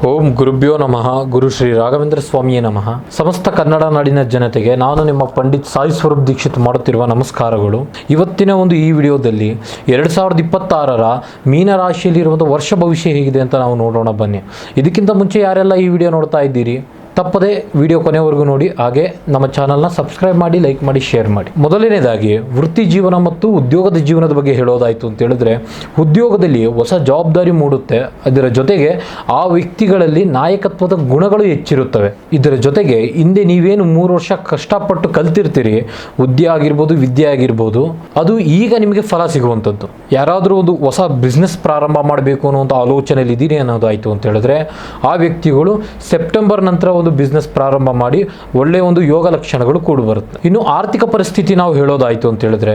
ಓಂ ಗುರುಭ್ಯೋ ನಮಃ. ಗುರು ಶ್ರೀ ರಾಘವೇಂದ್ರ ಸ್ವಾಮಿಯೇ ನಮಃ. ಸಮಸ್ತ ಕನ್ನಡ ನಾಡಿನ ಜನತೆಗೆ ನಾನು ನಿಮ್ಮ ಪಂಡಿತ್ ಸಾಯಿ ಸ್ವರೂಪ್ ದೀಕ್ಷಿತ್ ಮಾಡುತ್ತಿರುವ ನಮಸ್ಕಾರಗಳು. ಇವತ್ತಿನ ಈ ವಿಡಿಯೋದಲ್ಲಿ 2026ರ ಮೀನರಾಶಿಯಲ್ಲಿರುವಂಥ ವರ್ಷ ಭವಿಷ್ಯ ಹೇಗಿದೆ ಅಂತ ನಾವು ನೋಡೋಣ ಬನ್ನಿ. ಇದಕ್ಕಿಂತ ಮುಂಚೆ ಯಾರೆಲ್ಲ ಈ ವಿಡಿಯೋ ನೋಡ್ತಾ ಇದ್ದೀರಿ ತಪ್ಪದೆ ವಿಡಿಯೋ ಕೊನೆವರೆಗೂ ನೋಡಿ, ಹಾಗೆ ನಮ್ಮ ಚಾನಲ್ನ ಸಬ್ಸ್ಕ್ರೈಬ್ ಮಾಡಿ, ಲೈಕ್ ಮಾಡಿ, ಶೇರ್ ಮಾಡಿ. ಮೊದಲನೇದಾಗಿ ವೃತ್ತಿ ಜೀವನ ಮತ್ತು ಉದ್ಯೋಗದ ಜೀವನದ ಬಗ್ಗೆ ಹೇಳೋದಾಯಿತು ಅಂತ ಹೇಳಿದ್ರೆ, ಉದ್ಯೋಗದಲ್ಲಿ ಹೊಸ ಜವಾಬ್ದಾರಿ ಮೂಡುತ್ತೆ. ಅದರ ಜೊತೆಗೆ ಆ ವ್ಯಕ್ತಿಗಳಲ್ಲಿ ನಾಯಕತ್ವದ ಗುಣಗಳು ಹೆಚ್ಚಿರುತ್ತವೆ. ಇದರ ಜೊತೆಗೆ ಹಿಂದೆ ನೀವೇನು 3 ವರ್ಷ ಕಷ್ಟಪಟ್ಟು ಕಲ್ತಿರ್ತೀರಿ, ಹುದ್ದೆ ಆಗಿರ್ಬೋದು, ವಿದ್ಯೆ ಆಗಿರ್ಬೋದು, ಅದು ಈಗ ನಿಮಗೆ ಫಲ ಸಿಗುವಂಥದ್ದು. ಯಾರಾದರೂ ಒಂದು ಹೊಸ ಬಿಸ್ನೆಸ್ ಪ್ರಾರಂಭ ಮಾಡಬೇಕು ಅನ್ನುವಂಥ ಆಲೋಚನೆಯಲ್ಲಿ ಇದ್ದೀರಿ ಅನ್ನೋದಾಯಿತು ಅಂತ ಹೇಳಿದ್ರೆ, ಆ ವ್ಯಕ್ತಿಗಳು ಸೆಪ್ಟೆಂಬರ್ ನಂತರ ಬಿಸ್ನೆಸ್ ಪ್ರಾರಂಭ ಮಾಡಿ ಒಳ್ಳೆಯ ಯೋಗ ಲಕ್ಷಣಗಳು ಕೂಡ ಬರುತ್ತೆ. ಇನ್ನು ಆರ್ಥಿಕ ಪರಿಸ್ಥಿತಿ ನಾವು ಹೇಳೋದಾಯಿತು ಅಂತ ಹೇಳಿದ್ರೆ,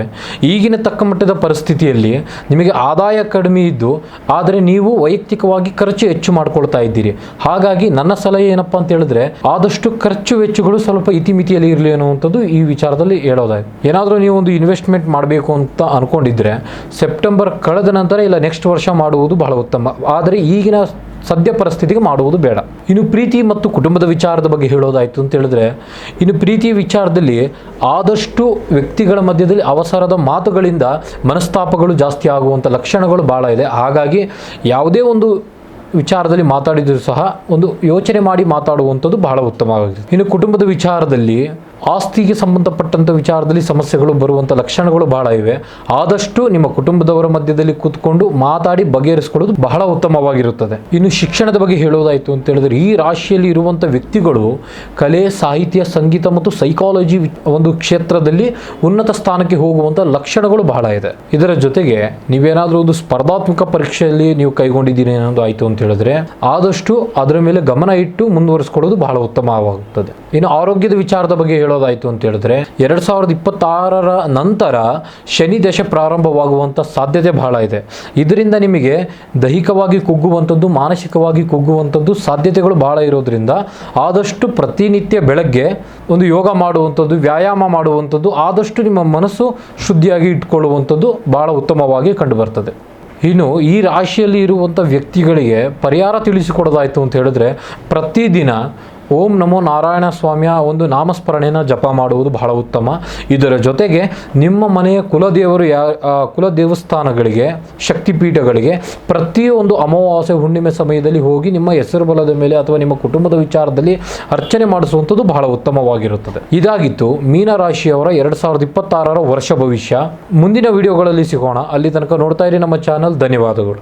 ಈಗಿನ ತಕ್ಕ ಮಟ್ಟದ ಪರಿಸ್ಥಿತಿಯಲ್ಲಿ ನಿಮಗೆ ಆದಾಯ ಕಡಿಮೆ ಇದ್ದು ಆದರೆ ನೀವು ವೈಯಕ್ತಿಕವಾಗಿ ಖರ್ಚು ಹೆಚ್ಚು ಮಾಡ್ಕೊಳ್ತಾ ಇದ್ದೀರಿ. ಹಾಗಾಗಿ ನನ್ನ ಸಲಹೆ ಏನಪ್ಪಾ ಅಂತ ಹೇಳಿದ್ರೆ, ಆದಷ್ಟು ಖರ್ಚು ವೆಚ್ಚಗಳು ಸ್ವಲ್ಪ ಇತಿಮಿತಿಯಲ್ಲಿ ಇರಲಿ ಅನ್ನುವಂಥದ್ದು ಈ ವಿಚಾರದಲ್ಲಿ ಹೇಳೋದಾಯ್ತು. ಏನಾದರೂ ನೀವು ಇನ್ವೆಸ್ಟ್ಮೆಂಟ್ ಮಾಡಬೇಕು ಅಂತ ಅನ್ಕೊಂಡಿದ್ರೆ ಸೆಪ್ಟೆಂಬರ್ ಕಳೆದ ನಂತರ ಇಲ್ಲ ನೆಕ್ಸ್ಟ್ ವರ್ಷ ಮಾಡುವುದು ಬಹಳ ಉತ್ತಮ. ಆದರೆ ಈಗಿನ ಸದ್ಯ ಪರಿಸ್ಥಿತಿಗೆ ಮಾಡುವುದು ಬೇಡ. ಇನ್ನು ಪ್ರೀತಿ ಮತ್ತು ಕುಟುಂಬದ ವಿಚಾರದ ಬಗ್ಗೆ ಹೇಳೋದಾಯಿತು ಅಂತ ಹೇಳಿದ್ರೆ, ಇನ್ನು ಪ್ರೀತಿಯ ವಿಚಾರದಲ್ಲಿ ಆದಷ್ಟು ವ್ಯಕ್ತಿಗಳ ಮಧ್ಯದಲ್ಲಿ ಅವಸರದ ಮಾತುಗಳಿಂದ ಮನಸ್ತಾಪಗಳು ಜಾಸ್ತಿ ಆಗುವಂಥ ಲಕ್ಷಣಗಳು ಭಾಳ ಇದೆ. ಹಾಗಾಗಿ ಯಾವುದೇ ವಿಚಾರದಲ್ಲಿ ಮಾತಾಡಿದರೂ ಸಹ ಯೋಚನೆ ಮಾಡಿ ಮಾತಾಡುವಂಥದ್ದು ಬಹಳ ಉತ್ತಮವಾಗಿದೆ. ಇನ್ನು ಕುಟುಂಬದ ವಿಚಾರದಲ್ಲಿ ಆಸ್ತಿಗೆ ಸಂಬಂಧಪಟ್ಟಂಥ ವಿಚಾರದಲ್ಲಿ ಸಮಸ್ಯೆಗಳು ಬರುವಂಥ ಲಕ್ಷಣಗಳು ಬಹಳ ಇವೆ. ಆದಷ್ಟು ನಿಮ್ಮ ಕುಟುಂಬದವರ ಮಧ್ಯದಲ್ಲಿ ಕೂತ್ಕೊಂಡು ಮಾತಾಡಿ ಬಗೆಹರಿಸಿಕೊಳ್ಳೋದು ಬಹಳ ಉತ್ತಮವಾಗಿರುತ್ತದೆ. ಇನ್ನು ಶಿಕ್ಷಣದ ಬಗ್ಗೆ ಹೇಳೋದಾಯಿತು ಅಂತ ಹೇಳಿದ್ರೆ, ಈ ರಾಶಿಯಲ್ಲಿ ಇರುವಂಥ ವ್ಯಕ್ತಿಗಳು ಕಲೆ, ಸಾಹಿತ್ಯ, ಸಂಗೀತ ಮತ್ತು ಸೈಕಾಲಜಿ ಕ್ಷೇತ್ರದಲ್ಲಿ ಉನ್ನತ ಸ್ಥಾನಕ್ಕೆ ಹೋಗುವಂಥ ಲಕ್ಷಣಗಳು ಬಹಳ ಇದೆ. ಇದರ ಜೊತೆಗೆ ನೀವೇನಾದರೂ ಸ್ಪರ್ಧಾತ್ಮಕ ಪರೀಕ್ಷೆಯಲ್ಲಿ ನೀವು ಕೈಗೊಂಡಿದ್ದೀರಿ ಅನ್ನೋದು ಆಯಿತು ಅಂತ ಹೇಳಿದ್ರೆ, ಆದಷ್ಟು ಅದರ ಮೇಲೆ ಗಮನ ಇಟ್ಟು ಮುಂದುವರಿಸಿಕೊಳ್ಳೋದು ಬಹಳ ಉತ್ತಮವಾಗುತ್ತದೆ. ಇನ್ನು ಆರೋಗ್ಯದ ವಿಚಾರದ ಬಗ್ಗೆ ಹೇಳೋದಾಯಿತು ಅಂತ ಹೇಳಿದ್ರೆ, 2026ರ ನಂತರ ಶನಿ ದಶೆ ಪ್ರಾರಂಭವಾಗುವಂಥ ಸಾಧ್ಯತೆ ಬಹಳ ಇದೆ. ಇದರಿಂದ ನಿಮಗೆ ದೈಹಿಕವಾಗಿ ಕುಗ್ಗುವಂಥದ್ದು, ಮಾನಸಿಕವಾಗಿ ಕುಗ್ಗುವಂಥದ್ದು ಸಾಧ್ಯತೆಗಳು ಬಹಳ ಇರೋದ್ರಿಂದ ಆದಷ್ಟು ಪ್ರತಿನಿತ್ಯ ಬೆಳಗ್ಗೆ ಯೋಗ ಮಾಡುವಂಥದ್ದು, ವ್ಯಾಯಾಮ ಮಾಡುವಂಥದ್ದು, ಆದಷ್ಟು ನಿಮ್ಮ ಮನಸ್ಸು ಶುದ್ಧಿಯಾಗಿ ಇಟ್ಕೊಳ್ಳುವಂಥದ್ದು ಬಹಳ ಉತ್ತಮವಾಗಿ ಕಂಡುಬರ್ತದೆ. ಇನ್ನು ಈ ರಾಶಿಯಲ್ಲಿ ಇರುವಂಥ ವ್ಯಕ್ತಿಗಳಿಗೆ ಪರಿಹಾರ ತಿಳಿಸಿಕೊಡೋದಾಯಿತು ಅಂತ ಹೇಳಿದ್ರೆ, ಪ್ರತಿದಿನ ಓಂ ನಮೋ ನಾರಾಯಣ ಸ್ವಾಮಿಯ ನಾಮಸ್ಮರಣೆಯನ್ನು ಜಪ ಮಾಡುವುದು ಬಹಳ ಉತ್ತಮ. ಇದರ ಜೊತೆಗೆ ನಿಮ್ಮ ಮನೆಯ ಕುಲ ದೇವಸ್ಥಾನಗಳಿಗೆ, ಶಕ್ತಿಪೀಠಗಳಿಗೆ ಪ್ರತಿಯೊಂದು ಅಮಾವಾಸ್ಯೆ ಹುಣ್ಣಿಮೆ ಸಮಯದಲ್ಲಿ ಹೋಗಿ ನಿಮ್ಮ ಹೆಸರು ಬಲದ ಮೇಲೆ ಅಥವಾ ನಿಮ್ಮ ಕುಟುಂಬದ ವಿಚಾರದಲ್ಲಿ ಅರ್ಚನೆ ಮಾಡಿಸುವಂಥದ್ದು ಬಹಳ ಉತ್ತಮವಾಗಿರುತ್ತದೆ. ಇದಾಗಿತ್ತು ಮೀನರಾಶಿಯವರ 2026ರ ವರ್ಷ ಭವಿಷ್ಯ. ಮುಂದಿನ ವಿಡಿಯೋಗಳಲ್ಲಿ ಸಿಗೋಣ. ಅಲ್ಲಿ ತನಕ ನೋಡ್ತಾ ಇರಿ ನಮ್ಮ ಚಾನಲ್. ಧನ್ಯವಾದಗಳು.